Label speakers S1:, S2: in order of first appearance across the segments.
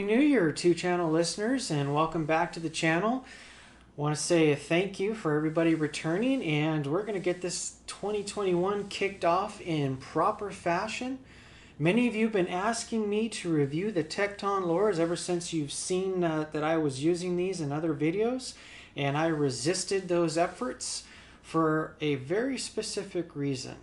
S1: Happy New Year to channel listeners, and welcome back to the channel. I want to say a thank you for everybody returning, and we're going to get this 2021 kicked off in proper fashion. Many of you have been asking me to review the Tekton Lores ever since you've seen that I was using these in other videos, and I resisted those efforts for a very specific reason.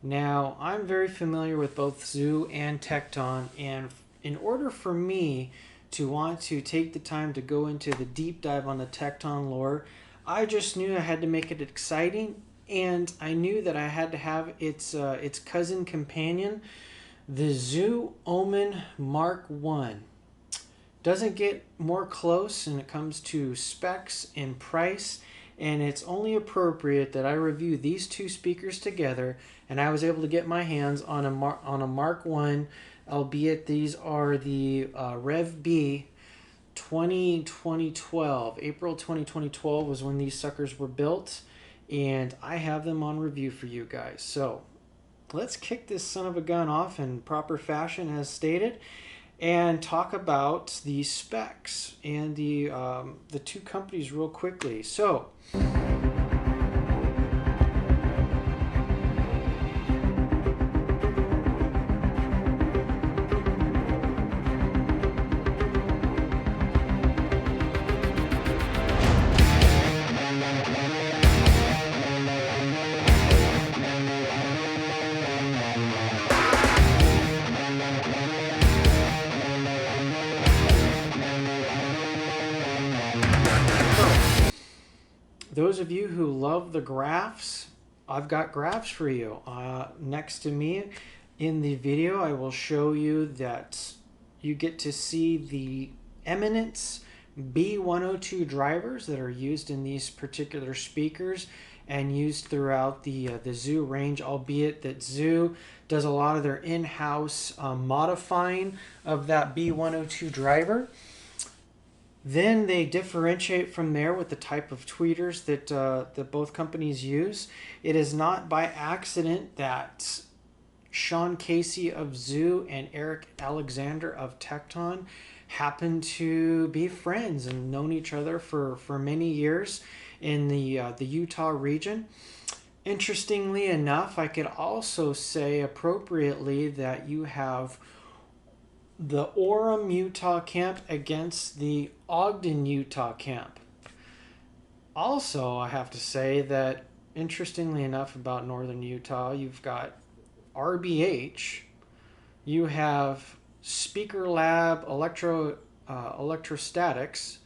S1: Now, I'm very familiar with both ZU and Tekton, and in order for me to want to take the time to go into the deep dive on the Tekton lore, I just knew I had to make it exciting, and I knew that I had to have its cousin companion, the ZU Omen Mark 1. Doesn't get more close when it comes to specs and price, and it's only appropriate that I review these two speakers together, and I was able to get my hands on a Mark 1, albeit these are the Rev B 2012. April 2012 was when these suckers were built, and I have them on review for you guys. So let's kick this son of a gun off in proper fashion as stated, and talk about the specs and the two companies real quickly. So those of you who love the graphs, I've got graphs for you. Next to me in the video, I will show you that you get to see the Eminence B102 drivers that are used in these particular speakers and used throughout the ZU range, albeit that ZU does a lot of their in-house modifying of that B102 driver. Then they differentiate from there with the type of tweeters that both companies use. It is not by accident that Sean Casey of ZU and Eric Alexander of Tekton happen to be friends and known each other for many years in the Utah region. Interestingly enough, I could also say appropriately that you have the Orem, Utah camp against the Ogden, Utah camp. Also, I have to say that, interestingly enough, about northern Utah, you've got RBH, you have Speaker Lab Electrostatics,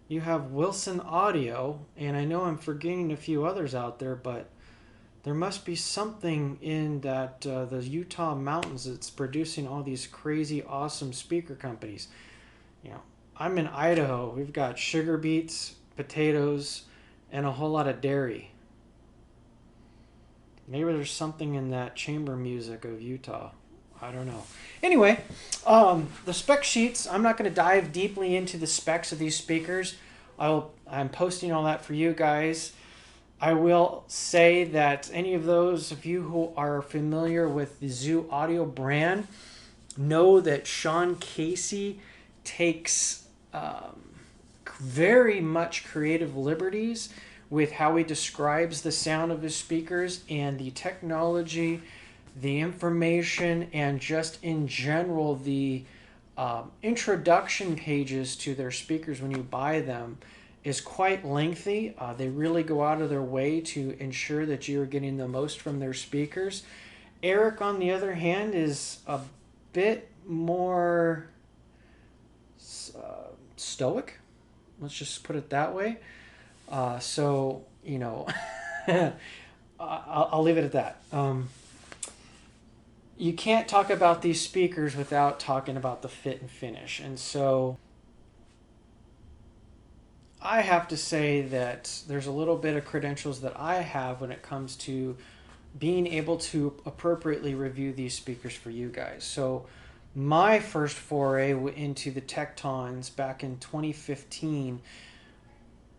S1: you have Wilson Audio, and I know I'm forgetting a few others out there, but there must be something in that the Utah mountains that's producing all these crazy awesome speaker companies. You know, I'm in Idaho. We've got sugar beets, potatoes, and a whole lot of dairy. Maybe there's something in that chamber music of Utah. I don't know. Anyway, the spec sheets, I'm not going to dive deeply into the specs of these speakers. I'm posting all that for you guys. I will say that any of those of you who are familiar with the ZU Audio brand know that Sean Casey takes very much creative liberties with how he describes the sound of his speakers and the technology, the information, and just in general the introduction pages to their speakers when you buy them is quite lengthy. They really go out of their way to ensure that you are getting the most from their speakers. Eric, on the other hand, is a bit more stoic. Let's just put it that way. So, you know, I'll leave it at that. You can't talk about these speakers without talking about the fit and finish. And so I have to say that there's a little bit of credentials that I have when it comes to being able to appropriately review these speakers for you guys. So my first foray into the Tektons back in 2015,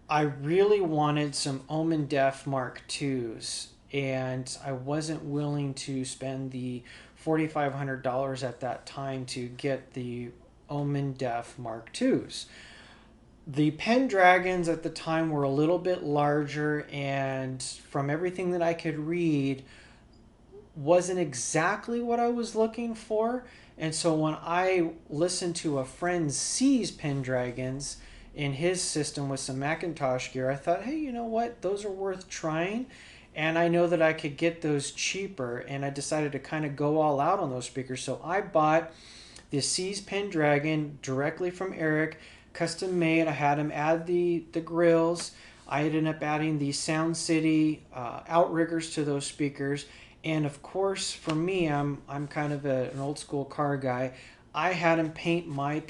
S1: I really wanted some Omen Def Mark IIs, and I wasn't willing to spend the $4,500 at that time to get the Omen Def Mark IIs. The Pendragons at the time were a little bit larger, and from everything that I could read, wasn't exactly what I was looking for. And so when I listened to a friend C's Pendragons in his system with some Macintosh gear, I thought, hey, you know what? Those are worth trying. And I know that I could get those cheaper. And I decided to kind of go all out on those speakers. So I bought the C's Pendragon directly from Eric, custom made. I had him add the grills. I ended up adding the Sound City outriggers to those speakers. And of course, for me, I'm kind of an old school car guy. I had him paint my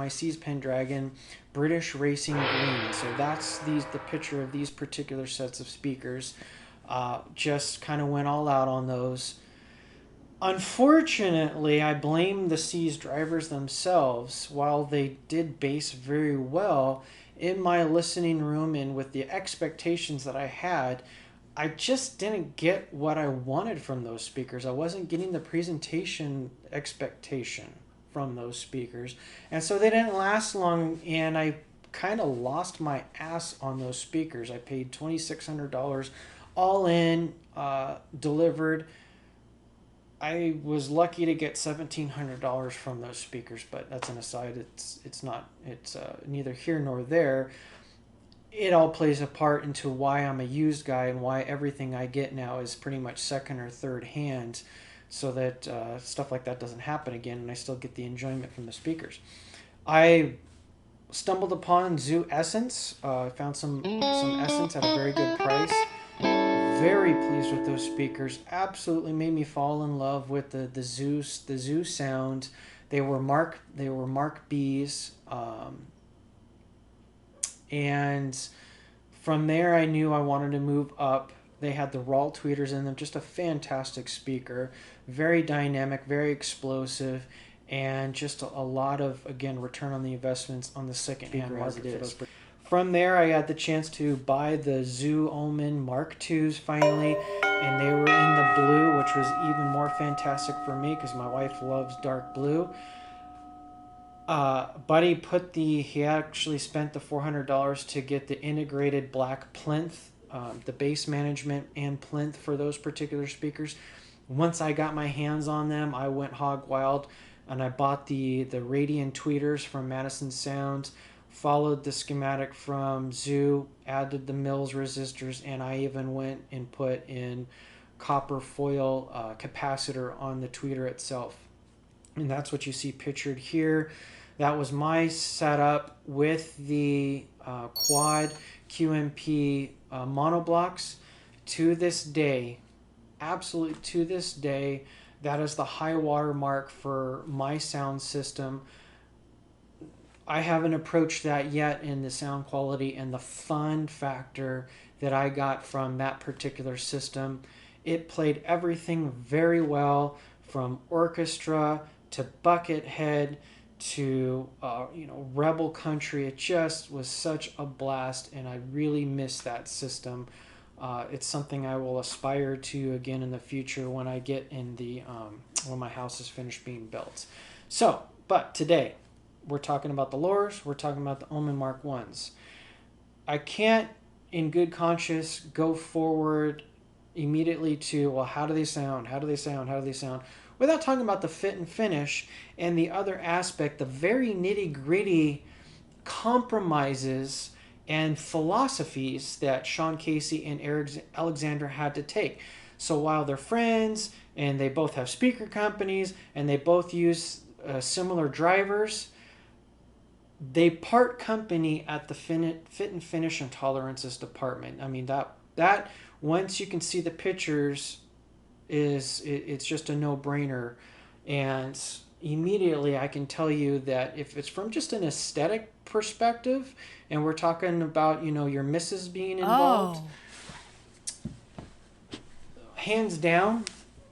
S1: C's Pendragon British Racing Green. So that's the picture of these particular sets of speakers. Just kind of went all out on those. Unfortunately, I blame the C's drivers themselves. While they did bass very well, in my listening room and with the expectations that I had, I just didn't get what I wanted from those speakers. I wasn't getting the presentation expectation from those speakers. And so they didn't last long, and I kind of lost my ass on those speakers. I paid $2,600 all in, delivered. I was lucky to get $1,700 from those speakers, but that's an aside. It's neither here nor there. It all plays a part into why I'm a used guy and why everything I get now is pretty much second or third hand, so that stuff like that doesn't happen again, and I still get the enjoyment from the speakers. I stumbled upon ZU Essence. Found some Essence at a very good price. Very pleased with those speakers. Absolutely made me fall in love with the ZU sound. They were Mark B's. And from there, I knew I wanted to move up. They had the raw tweeters in them, just a fantastic speaker, very dynamic, very explosive, and just a lot of, again, return on the investments on the second-hand market for those. From there, I had the chance to buy the ZU Omen Mark IIs finally, and they were in the blue, which was even more fantastic for me because my wife loves dark blue. Buddy he actually spent the $400 to get the integrated black plinth, the bass management and plinth for those particular speakers. Once I got my hands on them, I went hog wild, and I bought the Radian tweeters from Madison Sound, followed the schematic from ZU, added the Mills resistors, and I even went and put in copper foil capacitor on the tweeter itself. And that's what you see pictured here. That was my setup with the quad QMP monoblocks. To this day, absolutely to this day, that is the high water mark for my sound system. I haven't approached that yet in the sound quality and the fun factor that I got from that particular system. It played everything very well, from orchestra to Buckethead to rebel country. It just was such a blast, and I really miss that system. It's something I will aspire to again in the future when I get in when my house is finished being built. So, but today we're talking about the Lores. We're talking about the Omen Mark I's. I can't, in good conscience, go forward immediately to, well, how do they sound? How do they sound? How do they sound? Without talking about the fit and finish and the other aspect, the very nitty-gritty compromises and philosophies that Sean Casey and Eric Alexander had to take. So while they're friends and they both have speaker companies and they both use similar drivers, they part company at the fit and finish and tolerances department. I mean, that once you can see the pictures, it's just a no-brainer. And immediately I can tell you that if it's from just an aesthetic perspective, and we're talking about, your missus being involved, hands down,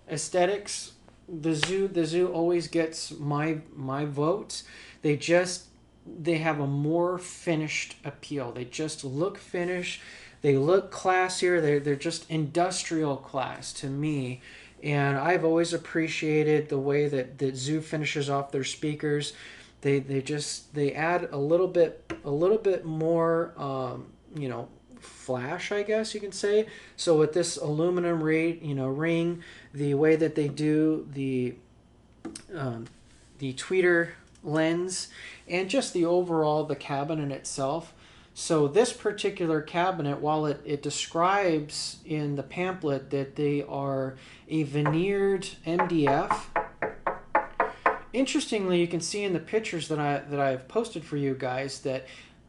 S1: aesthetics, the ZU always gets my vote. They have a more finished appeal. They just look finished. They look classier. They're just industrial class to me. And I've always appreciated the way that ZU finishes off their speakers. They add a little bit more you know, flash, I guess you can say. So with this aluminum ring, the way that they do um, the tweeter lens, and just the cabinet itself. So this particular cabinet, while it describes in the pamphlet that they are a veneered MDF, interestingly, you can see in the pictures that I've posted for you guys that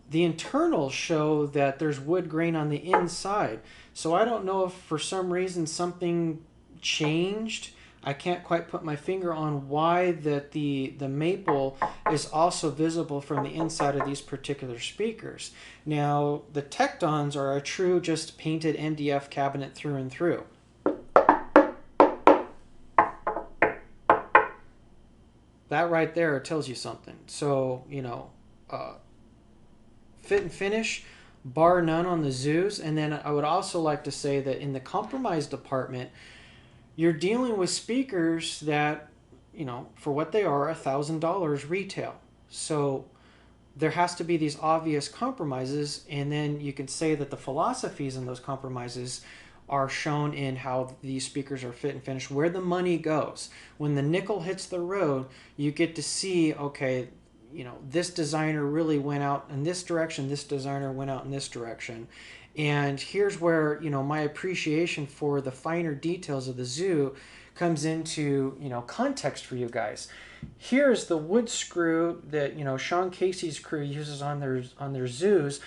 S1: the internals show that there's wood grain on the inside. So I don't know if for some reason something changed. I can't quite put my finger on why that the maple is also visible from the inside of these particular speakers. Now, the Tektons are a true just painted MDF cabinet through and through. That right there tells you something. So, you know, fit and finish, bar none on the ZUs. And then I would also like to say that in the compromise department, you're dealing with speakers that, you know, for what they are, $1,000 retail. So there has to be these obvious compromises, and then you can say that the philosophies in those compromises are shown in how these speakers are fit and finished, where the money goes. When the nickel hits the road, you get to see, okay, you know, this designer really went out in this direction, this designer went out in this direction. And here's where, you know, my appreciation for the finer details of the ZU comes into, you know, context for you guys. Here's the wood screw that, you know, Sean Casey's crew uses on their ZUs.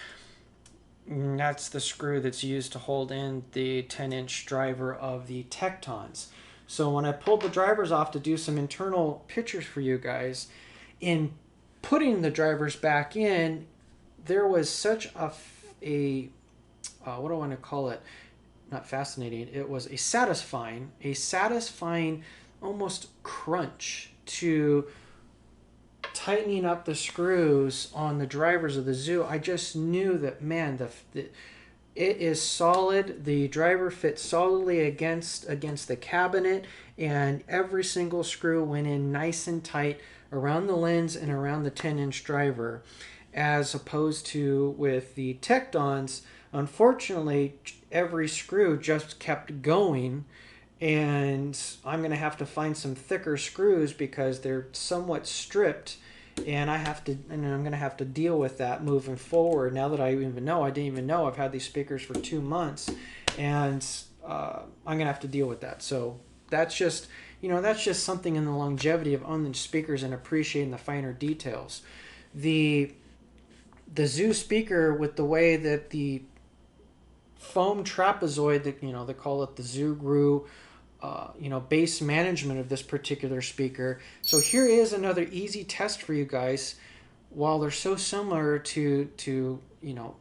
S1: And that's the screw that's used to hold in the 10-inch driver of the Tektons. So when I pulled the drivers off to do some internal pictures for you guys, in putting the drivers back in, there was such a what do I want to call it? Not fascinating. It was a satisfying almost crunch to tightening up the screws on the drivers of the ZU. I just knew that, man, it is solid. The driver fits solidly against the cabinet, and every single screw went in nice and tight around the lens and around the 10-inch driver, as opposed to with the Tektons. Unfortunately, every screw just kept going, and I'm going to have to find some thicker screws because they're somewhat stripped, and I'm going to have to deal with that moving forward. Now that I didn't even know I've had these speakers for 2 months, and I'm going to have to deal with that. So that's just, you know, that's just something in the longevity of owning speakers and appreciating the finer details. The ZU speaker, with the way that the foam trapezoid, that, you know, they call it the ZU you know, base management of this particular speaker. So here is another easy test for you guys. While they're so similar to you know,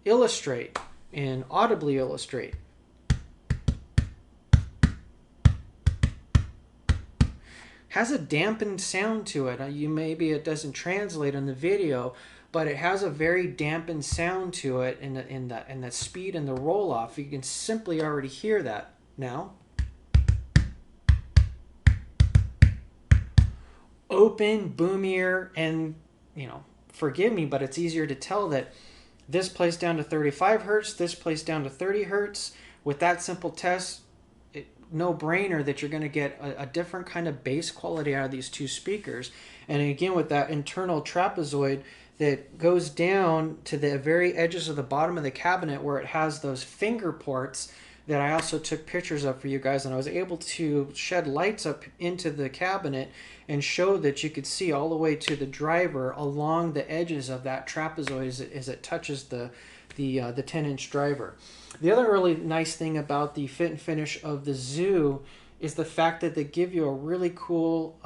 S1: illustrate and audibly illustrate. Has a dampened sound to it. Maybe it doesn't translate on the video, but it has a very dampened sound to it in the speed and the roll off. You can simply already hear that now. Open, boomier, and, you know, forgive me, but it's easier to tell that this plays down to 35 hertz, this plays down to 30 hertz. With that simple test, no brainer that you're going to get a different kind of bass quality out of these two speakers. And again, with that internal trapezoid that goes down to the very edges of the bottom of the cabinet, where it has those finger ports that I also took pictures of for you guys, and I was able to shed lights up into the cabinet and show that you could see all the way to the driver along the edges of that trapezoid as it touches the 10-inch driver. The other really nice thing about the fit and finish of the ZU is the fact that they give you a really cool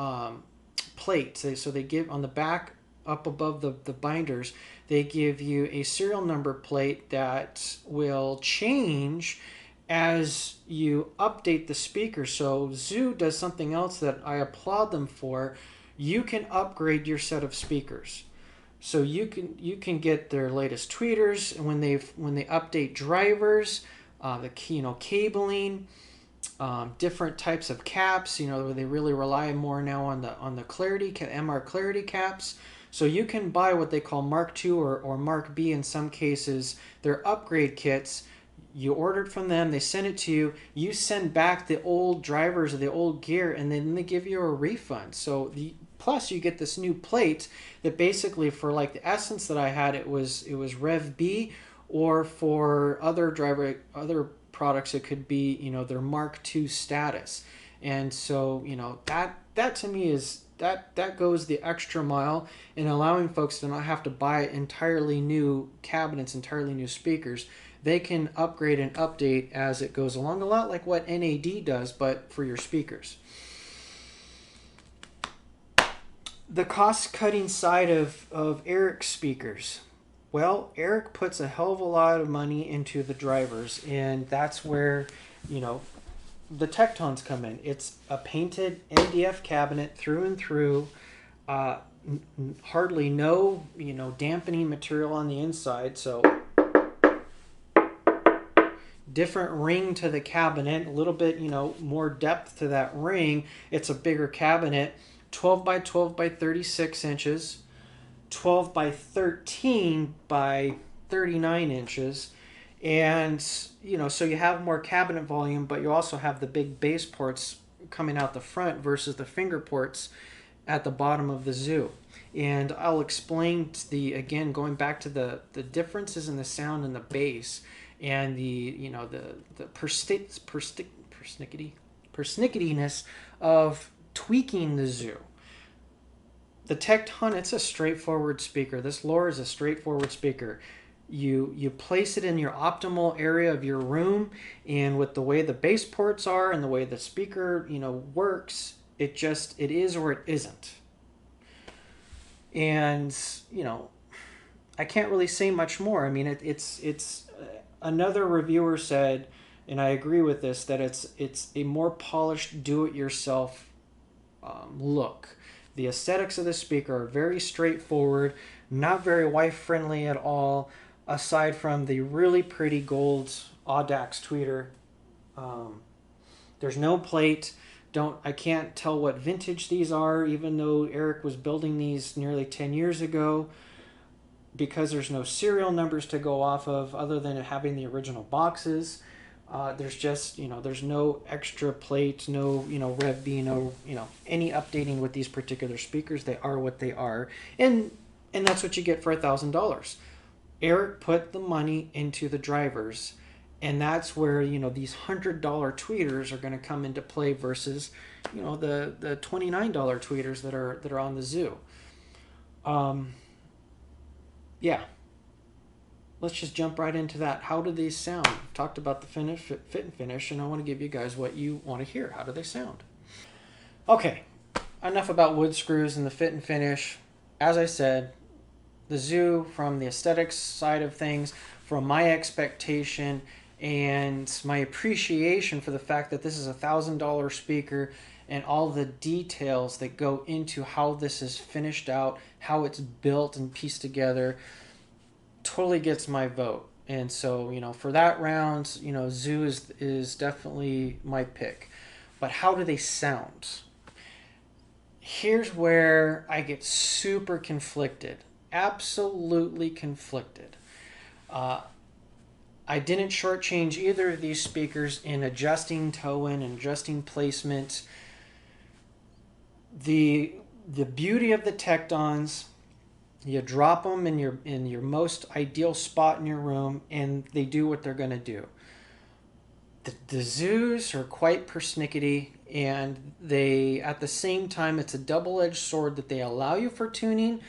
S1: plate. So they give on the back, up above the binders, they give you a serial number plate that will change as you update the speaker. So ZU does something else that I applaud them for. You can upgrade your set of speakers. So you can get their latest tweeters, and when they update drivers, cabling, different types of caps. You know, where they really rely more now on the clarity MR clarity caps. So you can buy what they call Mark II or Mark B in some cases. They're upgrade kits. You order it from them, they send it to you. You send back the old drivers or the old gear, and then they give you a refund. So plus you get this new plate that basically, for like the Essence that I had, it was Rev B, or for other products it could be, you know, their Mark II status. And so, you know, that to me is that goes the extra mile in allowing folks to not have to buy entirely new cabinets, entirely new speakers. They can upgrade and update as it goes along, a lot like what NAD does, but for your speakers. The cost-cutting side of Eric's speakers. Well, Eric puts a hell of a lot of money into the drivers, and that's where, you know, the Tektons come in. It's a painted MDF cabinet through and through. Hardly no, you know, dampening material on the inside, so different ring to the cabinet, a little bit, you know, more depth to that ring. It's a bigger cabinet, 12 by 12 by 36 inches, 12 by 13 by 39 inches. And, you know, so you have more cabinet volume, but you also have the big base ports coming out the front versus the finger ports at the bottom of the ZU. And I'll explain again, going back to the differences in the sound and the bass, and the, you know, the persnicketiness of tweaking the ZU. The Tekton, it's a straightforward speaker. This Lore is a straightforward speaker. You place it in your optimal area of your room, and with the way the bass ports are and the way the speaker, you know, works, it is or it isn't. And, you know, I can't really say much more. I mean, it's another reviewer said, and I agree with this, that it's a more polished do-it-yourself look. The aesthetics of the speaker are very straightforward, not very wife-friendly at all, aside from the really pretty gold Audax tweeter. There's no plate. I can't tell what vintage these are, even though Eric was building these nearly 10 years ago, because there's no serial numbers to go off of other than having the original boxes. There's just, you know, there's no extra plate, no, you know, Rev B, no, you know, any updating with these particular speakers. They are what they are, and that's what you get for $1,000. Eric put the money into the drivers, and that's where, you know, these $100 tweeters are going to come into play versus, you know, the $29 tweeters that are on the ZU. Yeah. Let's just jump right into that. How do these sound? I've talked about the fit and finish, and I want to give you guys what you want to hear. How do they sound? Okay, enough about wood screws and the fit and finish. As I said, the ZU, from the aesthetics side of things, from my expectation and my appreciation for the fact that this is a $1,000 speaker, and all the details that go into how this is finished out, how it's built and pieced together, totally gets my vote. And so, you know, for that round, you know, ZU is definitely my pick. But how do they sound? Here's where I get super conflicted. Absolutely conflicted. I didn't shortchange either of these speakers in adjusting toe-in and adjusting placement. The beauty of the Tektons, you drop them in your most ideal spot in your room, and they do what they're going to do. The ZUs are quite persnickety, and they, at the same time, it's a double-edged sword that they allow you for tuning.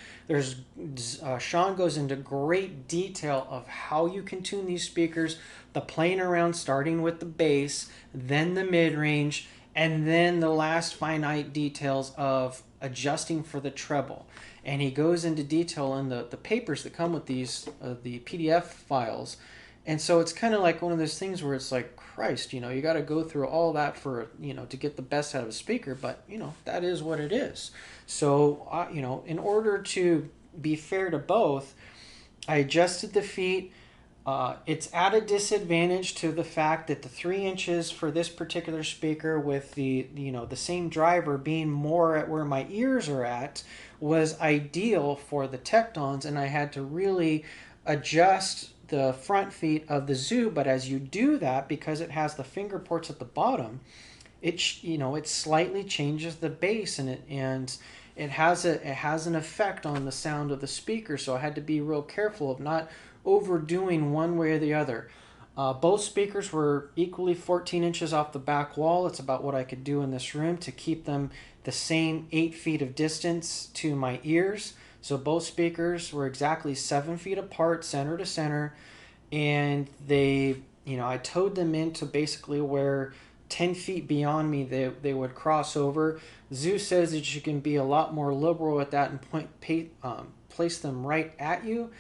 S1: Sean goes into great detail of how you can tune these speakers, the playing around, starting with the bass, then the mid-range, and then the last finite details of adjusting for the treble. And he goes into detail in the papers that come with these, the PDF files. And so it's kind of like one of those things where it's like, Christ, you know, you got to go through all that for, you know, to get the best out of a speaker. But, you know, that is what it is. So, you know, in order to be fair to both, I adjusted the feet. It's at a disadvantage to the fact that the 3 inches for this particular speaker with the same driver being more at where my ears are at was ideal for the Tektons, and I had to really adjust the front feet of the ZU. But as you do that, because it has the finger ports at the bottom, it slightly changes the bass, and it has an effect on the sound of the speaker. So I had to be real careful of not overdoing one way or the other. Both speakers were equally 14 inches off the back wall. It's about what I could do in this room to keep them the same 8 feet of distance to my ears. So both speakers were exactly 7 feet apart, center to center, and I towed them into basically where 10 feet beyond me they would cross over. ZU says that you can be a lot more liberal with that and place them right at you.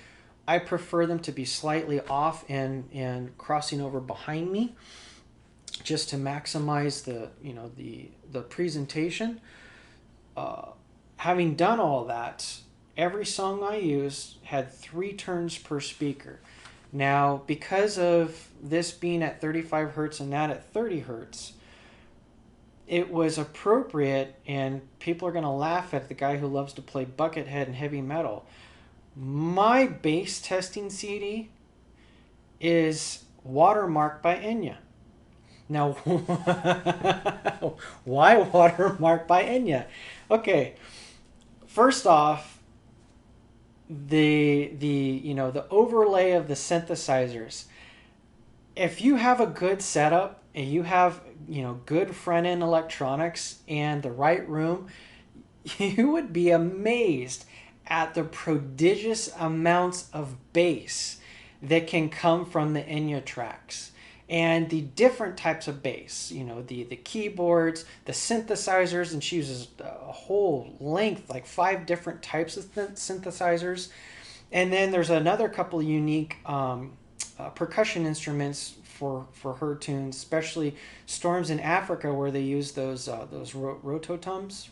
S1: I prefer them to be slightly off and crossing over behind me, just to maximize the presentation. Having done all that, every song I used had 3 turns per speaker. Now, because of this being at 35 hertz and that at 30 hertz, it was appropriate, and people are going to laugh at the guy who loves to play Buckethead and heavy metal. My bass testing CD is Watermark by Enya. Now, why Watermark by Enya? Okay, first off, the overlay of the synthesizers. If you have a good setup and you have good front end electronics and the right room, you would be amazed at the prodigious amounts of bass that can come from the Enya tracks, and the different types of bass, the keyboards, the synthesizers, and she uses a whole length, like 5 different types of synthesizers. And then there's another couple of unique percussion instruments for her tunes, especially Storms in Africa, where they use those rototoms.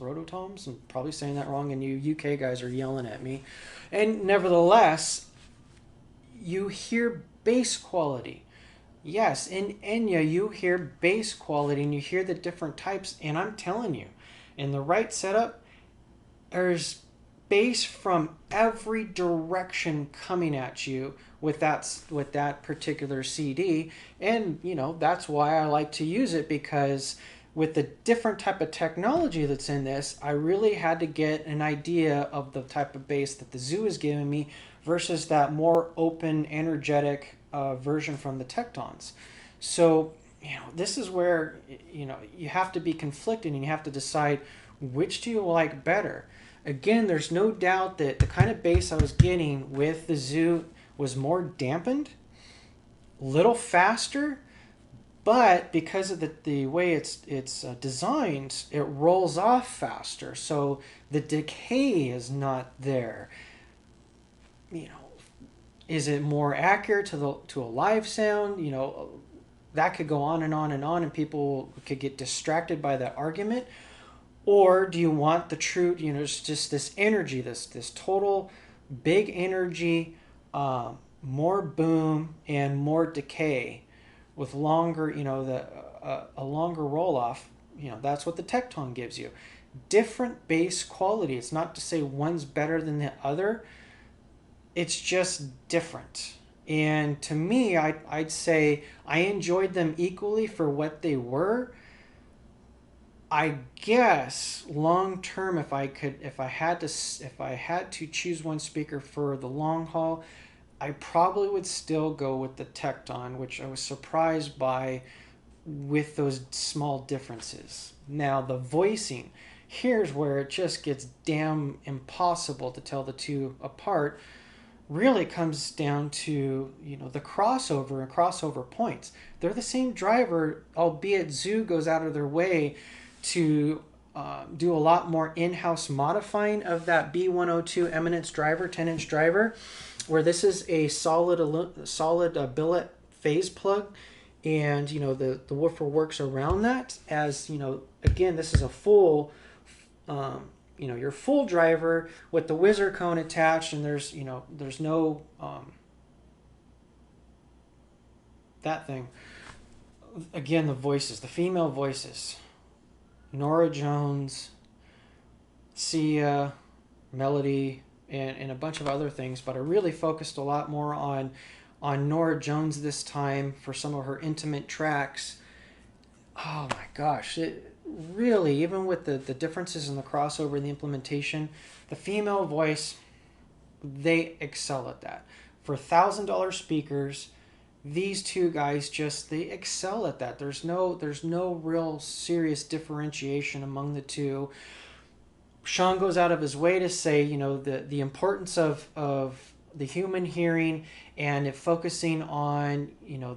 S1: I'm probably saying that wrong, and you UK guys are yelling at me. And nevertheless, you hear bass quality. Yes, in Enya you hear bass quality, and you hear the different types. And I'm telling you, in the right setup, there's bass from every direction coming at you with that particular CD. And that's why I like to use it, because with the different type of technology that's in this, I really had to get an idea of the type of bass that the ZU is giving me versus that more open, energetic version from the Tektons. So this is where you have to be conflicted, and you have to decide which do you like better. Again, there's no doubt that the kind of bass I was getting with the ZU was more dampened, a little faster, but because of the way it's designed, it rolls off faster, so the decay is not there. Is it more accurate to a live sound? That could go on and on and on, and people could get distracted by that argument. Or do you want the true, just this energy, this total big energy, more boom and more decay with longer, a longer roll off? That's what the Tekton gives you. Different bass quality. It's not to say one's better than the other. It's just different. And to me, I'd say I enjoyed them equally for what they were. I guess long term, if I had to choose one speaker for the long haul, I probably would still go with the Tekton, which I was surprised by with those small differences. Now the voicing, here's where it just gets damn impossible to tell the two apart. Really comes down to the crossover and crossover points. They're the same driver, albeit ZU goes out of their way to do a lot more in-house modifying of that B102 Eminence driver, 10-inch driver, where this is a solid billet phase plug, and the woofer works around that. As again, this is a full your full driver with the whizzer cone attached, and there's no that thing. Again, the voices, the female voices. Nora Jones, Sia, Melody, and a bunch of other things, but I really focused a lot more on Nora Jones this time for some of her intimate tracks. Oh my gosh, it really, even with the differences in the crossover and the implementation, the female voice, they excel at that. For $1,000 speakers, these two guys just, they excel at that. There's no real serious differentiation among the two. Sean goes out of his way to say, you know, the importance of the human hearing and it focusing on, you know,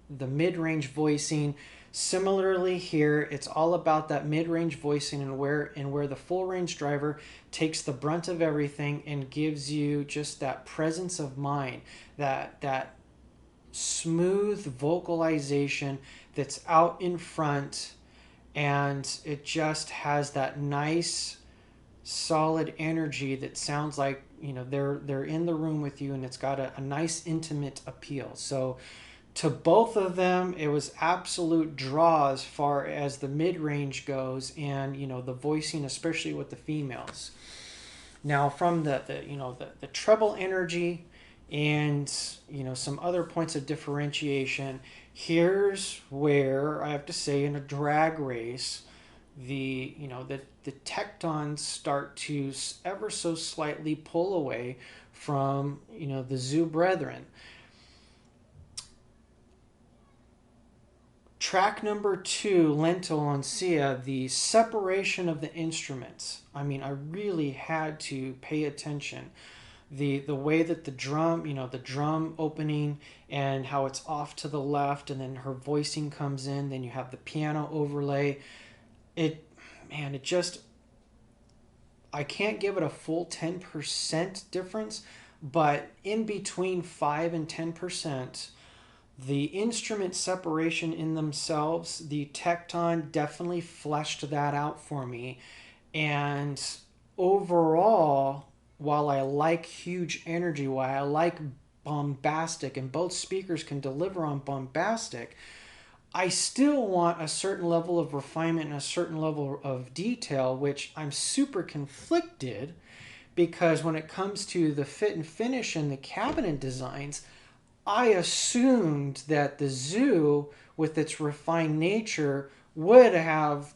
S1: the mid-range voicing. Similarly here, it's all about that mid-range voicing and where the full range driver takes the brunt of everything and gives you just that presence of mind, that smooth vocalization that's out in front, and it just has that nice solid energy that sounds like, you know, they're in the room with you, and it's got a nice intimate appeal. So to both of them, it was absolute draw as far as the mid-range goes, and you know, the voicing, especially with the females. Now from the treble energy and, you know, some other points of differentiation, here's where I have to say, in a drag race, the Tektons start to ever so slightly pull away from, you know, the ZU brethren. Track number 2, Lentil on Sia, the separation of the instruments. I mean, I really had to pay attention. The way that the drum, you know, the drum opening and how it's off to the left, and then her voicing comes in, then you have the piano overlay. It just, I can't give it a full 10% difference, but in between 5 and 10%, the instrument separation in themselves, the Tekton definitely fleshed that out for me. And overall, while I like huge energy, while I like bombastic, and both speakers can deliver on bombastic, I still want a certain level of refinement and a certain level of detail, which I'm super conflicted, because when it comes to the fit and finish and the cabinet designs, I assumed that the ZU, with its refined nature, would have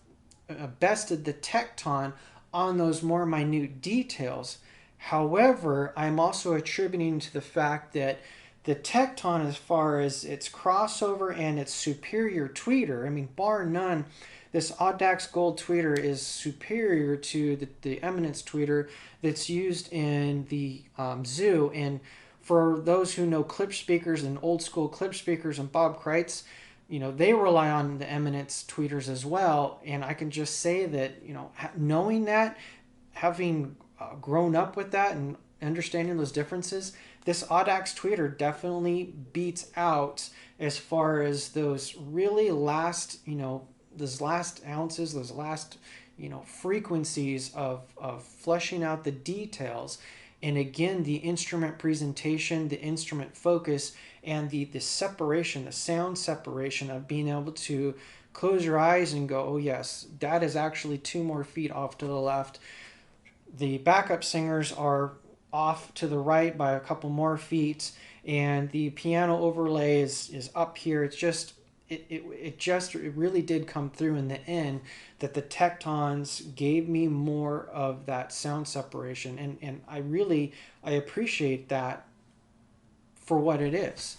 S1: bested the Tekton on those more minute details. However, I'm also attributing to the fact that the Tekton, as far as its crossover and its superior tweeter, I mean, bar none, this Audax Gold tweeter is superior to the Eminence tweeter that's used in the ZU. And for those who know clip speakers and old school clip speakers and Bob Kreitz, you know, they rely on the Eminence tweeters as well. And I can just say that, you know, knowing that, having grown up with that and understanding those differences, this Audax tweeter definitely beats out as far as those really last, you know, those last ounces, those last, you know, frequencies of fleshing out the details. And again, the instrument presentation, the instrument focus, and the separation, the sound separation of being able to close your eyes and go, oh yes, that is actually 2 more feet off to the left. The backup singers are off to the right by a couple more feet, and the piano overlay is up here. It's just, it really did come through in the end that the Tektons gave me more of that sound separation, and I appreciate that for what it is.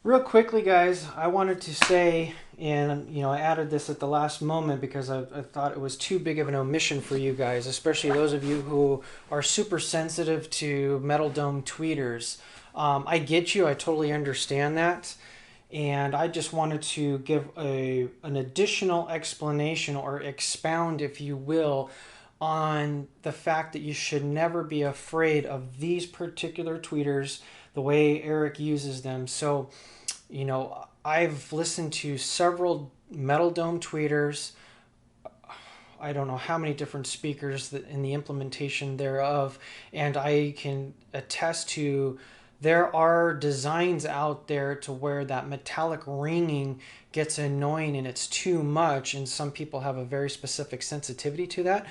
S1: Real quickly, guys, I wanted to say, and you know, I added this at the last moment because I thought it was too big of an omission for you guys, especially those of you who are super sensitive to metal dome tweeters. I get you. I totally understand that. And I just wanted to give an additional explanation, or expound, if you will, on the fact that you should never be afraid of these particular tweeters, the way Eric uses them. So, you know, I've listened to several metal dome tweeters. I don't know how many different speakers in the implementation thereof, and I can attest to There are designs out there to where that metallic ringing gets annoying and it's too much, and some people have a very specific sensitivity to that.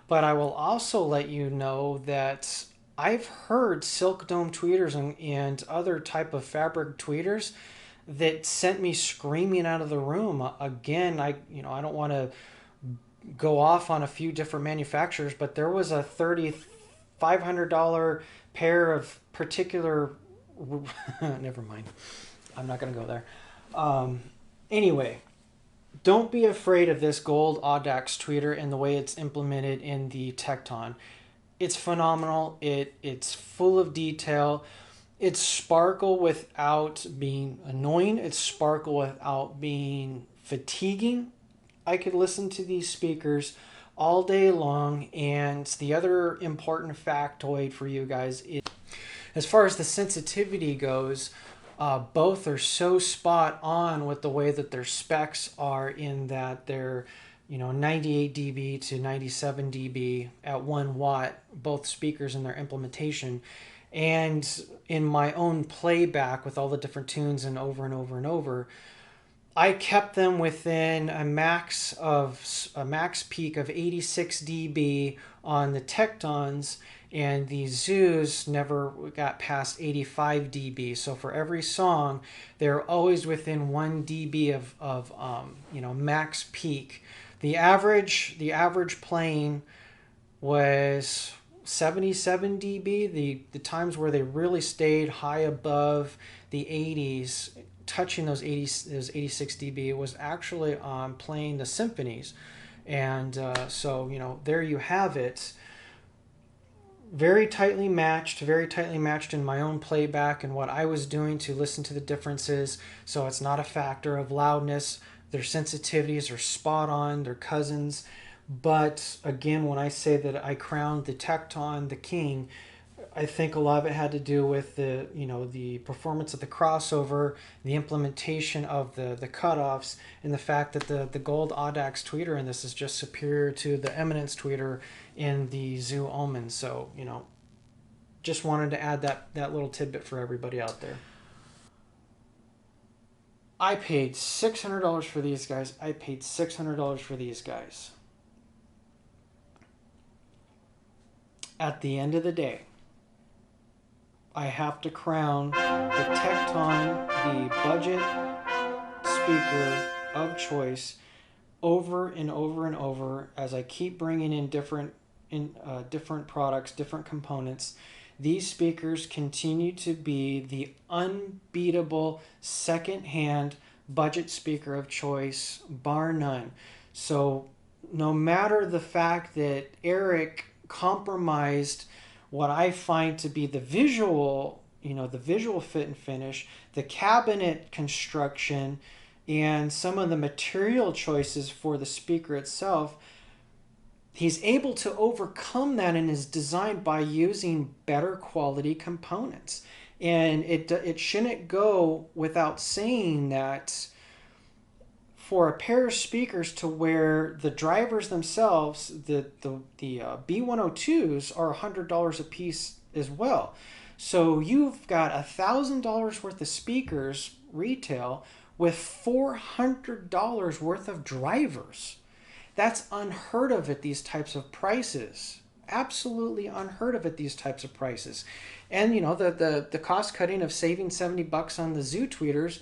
S1: But I will also let you know that I've heard silk dome tweeters and other type of fabric tweeters that sent me screaming out of the room. Again, I don't want to go off on a few different manufacturers, but there was a $3,500 pair of particular. Never mind. I'm not going to go there. Anyway, don't be afraid of this gold Audax tweeter and the way it's implemented in the Tekton. It's phenomenal. It's full of detail. It's sparkle without being annoying. It's sparkle without being fatiguing. I could listen to these speakers all day long. And the other important factoid for you guys is, as far as the sensitivity goes, both are so spot on with the way that their specs are, in that they're 98 dB to 97 dB at 1 watt, both speakers in their implementation. And in my own playback with all the different tunes and over and over and over, I kept them within a max peak of 86 dB on the Tektons, and the ZUs never got past 85 dB. So for every song, they're always within 1 dB of max peak. The average playing was 77 dB. The times where they really stayed high above the 80s, touching those 86 dB, was actually playing the symphonies. And so there you have it. Very tightly matched in my own playback and what I was doing to listen to the differences. So it's not a factor of loudness. Their sensitivities are spot on. They're cousins. But again, when I say that I crowned the Tekton the king, I think a lot of it had to do with the performance of the crossover, the implementation of the cutoffs, and the fact that the gold Audax tweeter in this is just superior to the Eminence tweeter in the ZU Omen. So just wanted to add that little tidbit for everybody out there. I paid $600 for these guys. At the end of the day, I have to crown the Tekton the budget speaker of choice over and over and over, as I keep bringing in different products, different components. These speakers continue to be the unbeatable second-hand budget speaker of choice, bar none. So no matter the fact that Eric compromised what I find to be the visual fit and finish, the cabinet construction, and some of the material choices for the speaker itself, he's able to overcome that in his design by using better quality components. And it shouldn't go without saying that for a pair of speakers to where the drivers themselves, the B102s are $100 a piece as well. So you've got $1,000 worth of speakers retail with $400 worth of drivers. That's unheard of at these types of prices. Absolutely unheard of at these types of prices. And the cost cutting of saving $70 on the ZU tweeters,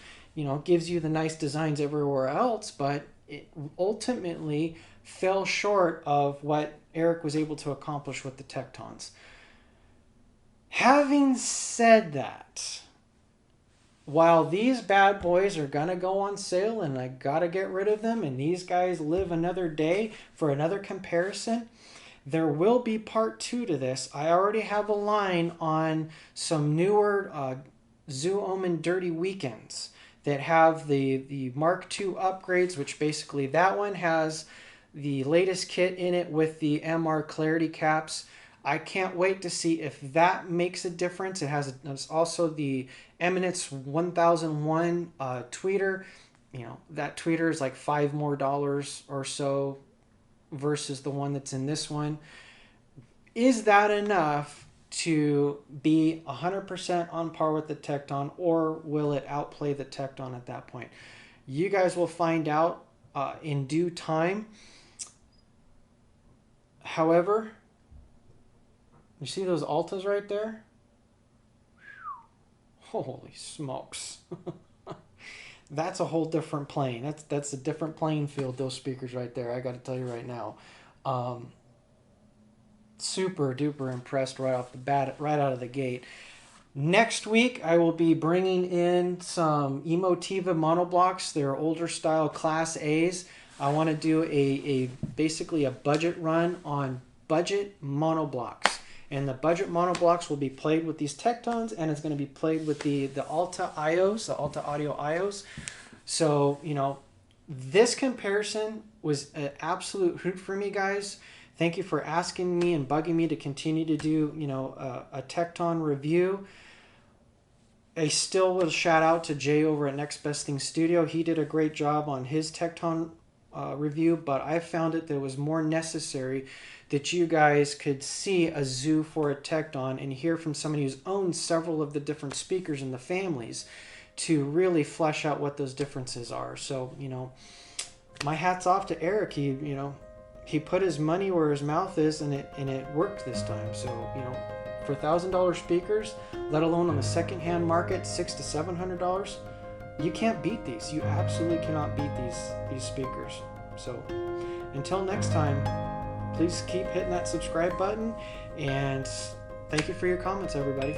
S1: gives you the nice designs everywhere else, but it ultimately fell short of what Eric was able to accomplish with the Tektons. Having said that, while these bad boys are gonna go on sale and I gotta get rid of them, and these guys live another day for another comparison, there will be part 2 to this. I already have a line on some newer ZU Omen Dirty Weekends that have the Mark II upgrades, which basically that one has the latest kit in it with the MR clarity caps. I can't wait to see if that makes a difference. It's also the Eminence 1001 tweeter. That tweeter is like $5 more or so versus the one that's in this one. Is that enough to be 100% on par with the Tekton, or will it outplay the Tekton at that point? You guys will find out in due time. However, you see those Altas right there? Holy smokes. That's a whole different plane. That's a different playing field, those speakers right there. I got to tell you right now. Super duper impressed right off the bat, right out of the gate. Next week, I will be bringing in some Emotiva monoblocks. They're older style Class A's. I want to do basically a budget run on budget monoblocks. And the budget monoblocks will be played with these Tektons, and it's going to be played with the Alta IOs, the Alta Audio IOs. So, you know, this comparison was an absolute hoot for me, guys. Thank you for asking me and bugging me to continue to do, you know, a Tekton review. I still will shout out to Jay over at Next Best Thing Studio. He did a great job on his Tekton review, but I found that it was more necessary that you guys could see a ZU for a Tekton and hear from somebody who's owned several of the different speakers in the families to really flesh out what those differences are. So, you know, my hat's off to Eric. He put his money where his mouth is, and it worked this time. So, you know, for $1,000 speakers, let alone on the secondhand market, $600 to $700, you can't beat these. You absolutely cannot beat these speakers. So, until next time, please keep hitting that subscribe button, and thank you for your comments, everybody.